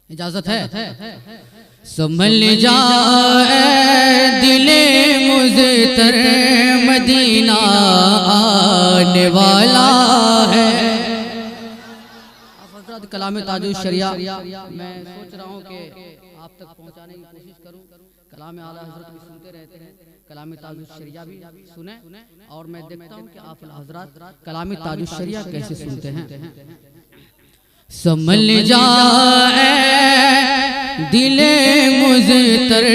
اجازت ہے؟ سنبھل جائے دل مضطر مدینہ آنے والا ہے۔ حضرات کلام تاج الشریعہ میں سوچ رہا ہوں کہ آپ تک پہنچانے کی کوشش کروں۔ کلام اعلیٰ حضرت بھی سنتے رہتے ہیں، کلام تاج الشریعہ بھی سنیں، اور میں دیکھتا ہوں کہ آپ حضرات کلام تاج الشریعہ کیسے سنتے ہیں۔ سنبھل جائے دل مضطر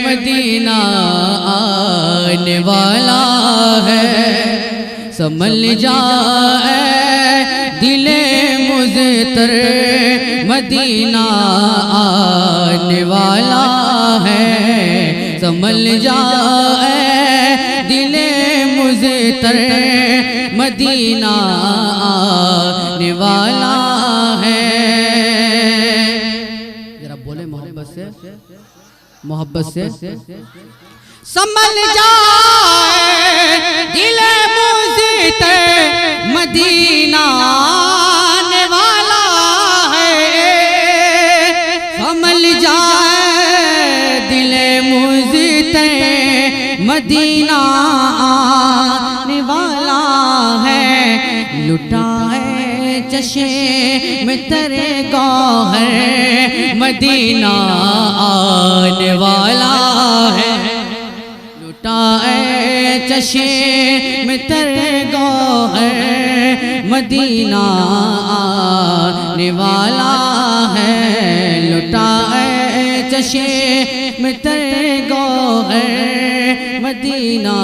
مدینہ آنے والا ہے۔ سنبھل جائے دل مضطر مدینہ آنے والا ہے۔ سنبھل جائے دل مضطر مدینہ آنے والا ہے۔ ذرا بولے محبت سے، محبت سے۔ سنبھل جائے دل مضطر مدینہ آنے والا ہے۔ سنبھل جائے دل مضطر مدینہ آنے والا ہے۔ لٹائے چشم ترے گوہر مدینہ آنے والا ہے۔ لٹائے چشم ترے گوہر مدینہ آنے والا ہے۔ لٹائے چشم ترے گوہر مدینہ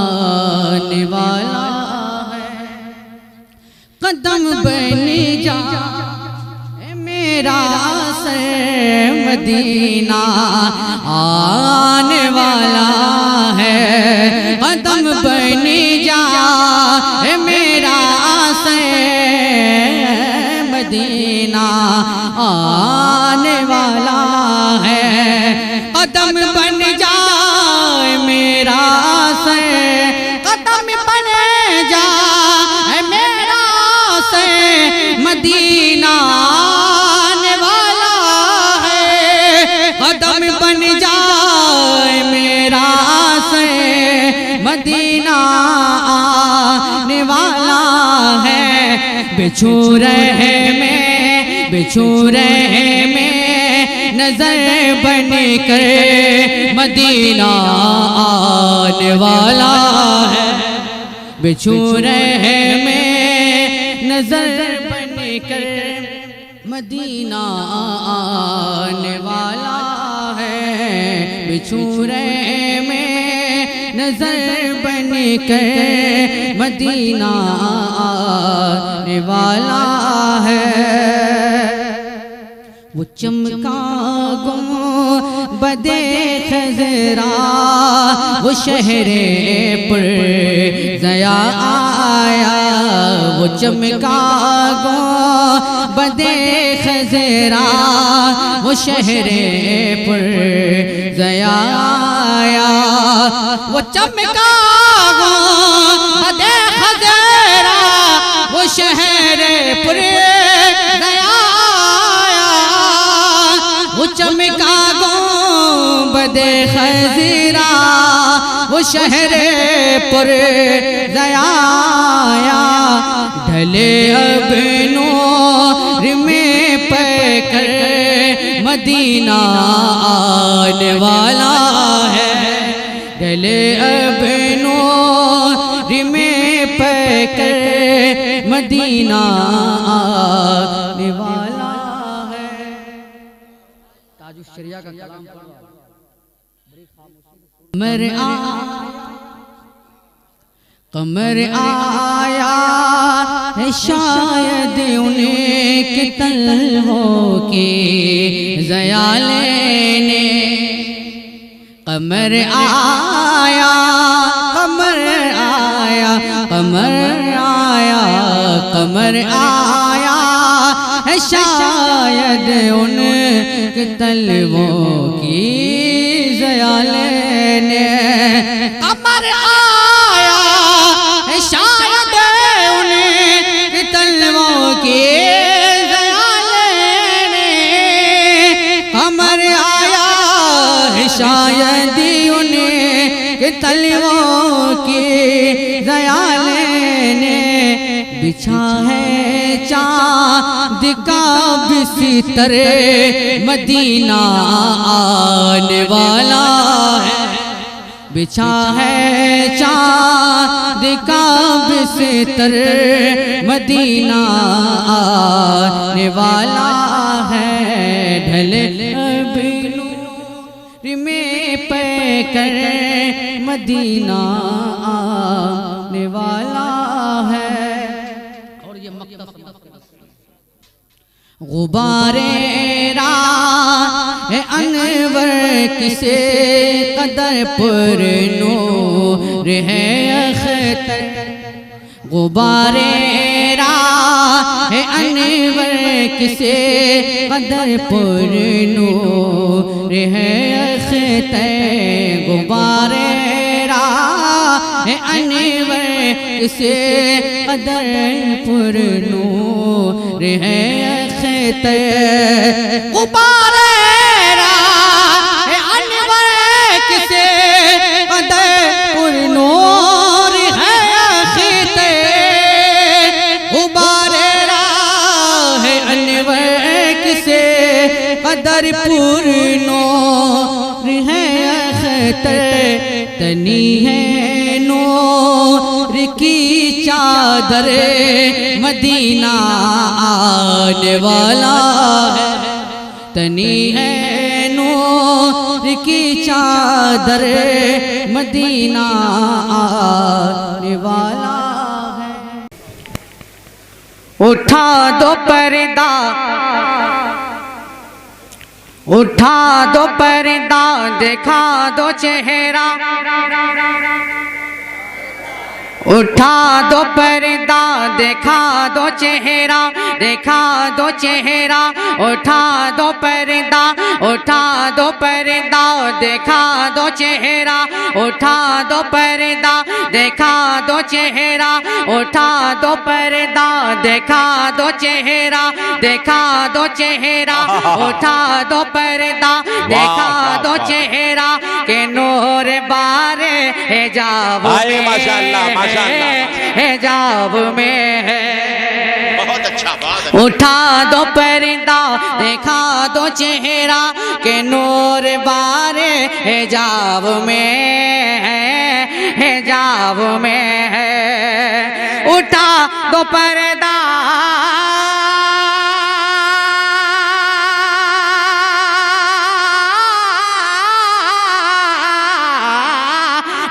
آنے والا ہے۔ قدم بن جا میرا سر مدینہ آنے والا ہے۔ قدم بن جا میرا سر مدینہ آنے والا ہے۔ قدم بن جا میرا سر، قدم بن جا میرا سر مدینہ آنے والا ہے۔ قدم بن جا میرا سر مدینہ آنے والا ہے۔ بچھو رہے میں نظر بن کر مدینہ آنے والا ہے۔ بچھو رہے میں نظر بن کر مدینہ آنے والا ہے۔ بچھو رہے میں نظر بن کر مدینہ آنے والا ہے۔ وہ چمکا گنبد خضرا وہ شہر پر ضیا آیا۔ وہ چمکا گنبد خضرا وہ شہر پر ضیا آیا۔ وہ چمکا گنبد خضرا وہ شہر پر ضیا آیا۔ وہ چمکا گنبد خضرا وہ شہر پر ضیا آیا۔ ڈھلے اب نور میں پے کر مدینہ آنے والا ہے۔ ڈھلے اب نور میں پے کر مدینہ آنے والا ہے۔ تاج الشریعہ کا کلام پڑھو۔ قمر آیا ہے شاید انہیں کے تلووں کی ضیا لینے۔ قمر آیا، قمر آیا، قمر آیا، قمر آیا ہے شاید ان کے تلووں کی ضیا لینے۔ قمر آیا ہے شاید ان کے تلووں کی ضیا لینے۔ شاید انہیں کہ تلووں کی ضیالے نے بچھا ہے چاند کا بستر مدینہ آنے والا ہے بچھا ہے چاند کا بستر مدینہ آنے والا ہے ڈھلے ابھی نور میں پے کر مدینہ آنے والا ہے اور یہ غبار راہ انور کسے قدر پر نور ہے اختر غبار راہ انور کسے قدر پر نور ہے اختر غبار راہ انور کسے قدر پر نور ہے اختر غبار راہ انور کسے قدر پر نور ہے اختر غبار راہ انور کسے قدر پر نور ہے اختر تنی ہے نور کی چادر مدینہ آنے والا ہے تنی ہے نور کی چادر مدینہ آنے والا ہے اٹھا دو پردہ اٹھا دو پردہ دکھا دو چہرہ اٹھا دو پردہ دکھا دو چہرہ دکھا دو چہرہ اٹھا دو پردہ اٹھا دو پردہ دکھا دو چہرہ اٹھا دو پردہ دکھا دو چہرہ اٹھا دو پردہ دکھا دو چہرہ دکھا دو چہرہ اٹھا دو پردہ دکھا دو چہرہ کہ نور بار حجاب حجاب میں ہے بہت اچھا بات اٹھا دو پردہ دکھا دو چہرہ کہ نور بار حجاب میں ہے حجاب میں ہے اٹھا دو پردہ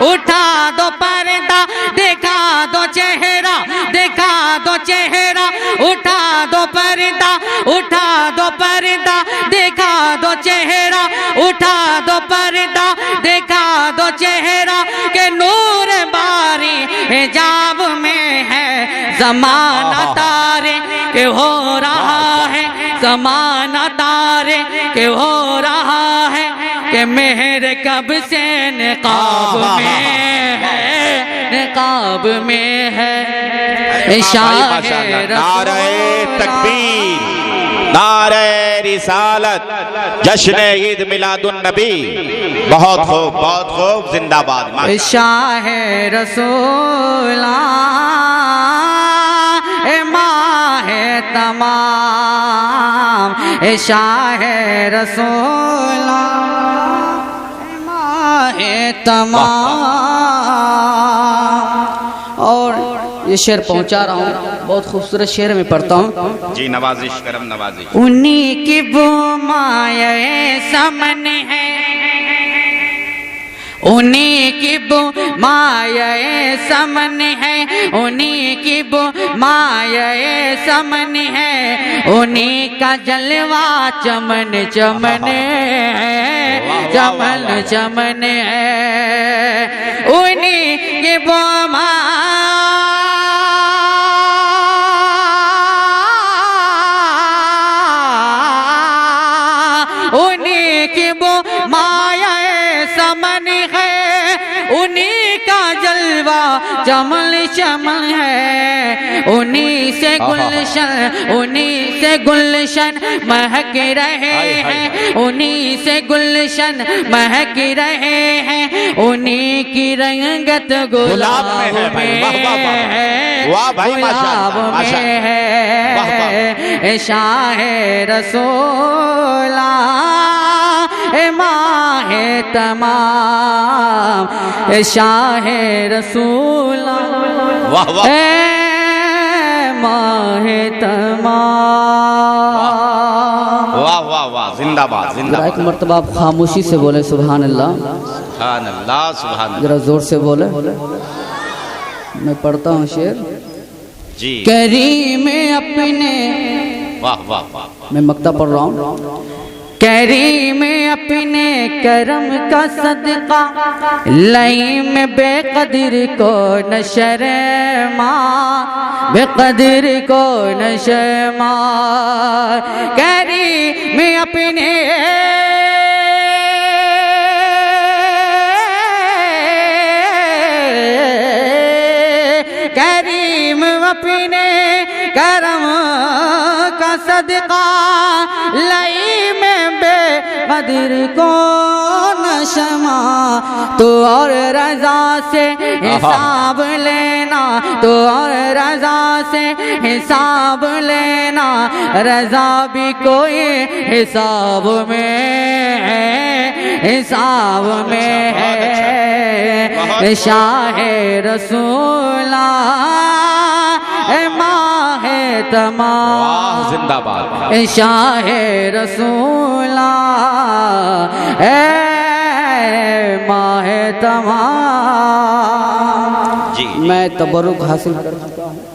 اٹھا دو پردہ دکھا دو چہرہ دکھا دو چہرہ اٹھا دو پردہ اٹھا دو پردہ دکھا دو چہرہ اٹھا دو پردہ دکھا دو چہرہ کہ نور باری حجاب میں ہے زمانہ تارے کہ ہو رہا ہے زمانہ تارے کہ ہو رہا ہے کہ مہر کب سے نقاب میں ہے نقاب میں ہے شاہ نعرہ تکبیر نعرہ رسالت جشن عید میلاد النبی بہت خوب زندہ باد شاہ رسول ماہ تمام شاہ رسول ماہ تمام اور یہ شعر پہنچا رہا ہوں بہت خوبصورت شعر میں پڑھتا ہوں جی نوازش کرم نوازش انہی کی وہ مایہ سمن ہے انہی کی وہ مایہ سمن ہے انہی کی وہ مایہ سمن ہے انہی کا جلوہ چمن چمن ہے چمن چمن ہے انہی کی وہ انہی کی وہ مایہ سمن ہے انہی کا جلوہ چمن چمن ہے انہی سے گلشن انہی سے گلشن مہک رہے ہیں انہی سے گلشن مہک رہے ہیں انہی کی رنگت گلاب میں ہے گلاب میں ہے شاہ رسولہ ماہ تمام شاہ رسولہ ماہ تمام واہ واہ واہ زندہ باد زندہ ذرا ایک باد مرتبہ آپ خاموشی سے بولیں سبحان اللہ سبحان اللہ سبحان اللہ ذرا زور سے بولیں میں پڑھتا ہوں شعر جی کریم اپنے واہ واہ واہ میں مقطع پڑھ رہا ہوں کریم اپنے کرم کا صدقہ لئیم بے قدر کو نہ شرما بے قدر کو نہ شرما کریم اپنے کریم اپنے کرم کا صدقہ لئیم بے قدر کو نہ شما تو اور رضا سے حساب لینا تو اور رضا سے حساب لینا رضا بھی کوئی حساب میں ہے حساب میں ہے شاہ رسولہ ماہ تمام زندہ باد شاہ رسولہ ماہ تمام جی میں تبرک حاصل کر چکا ہوں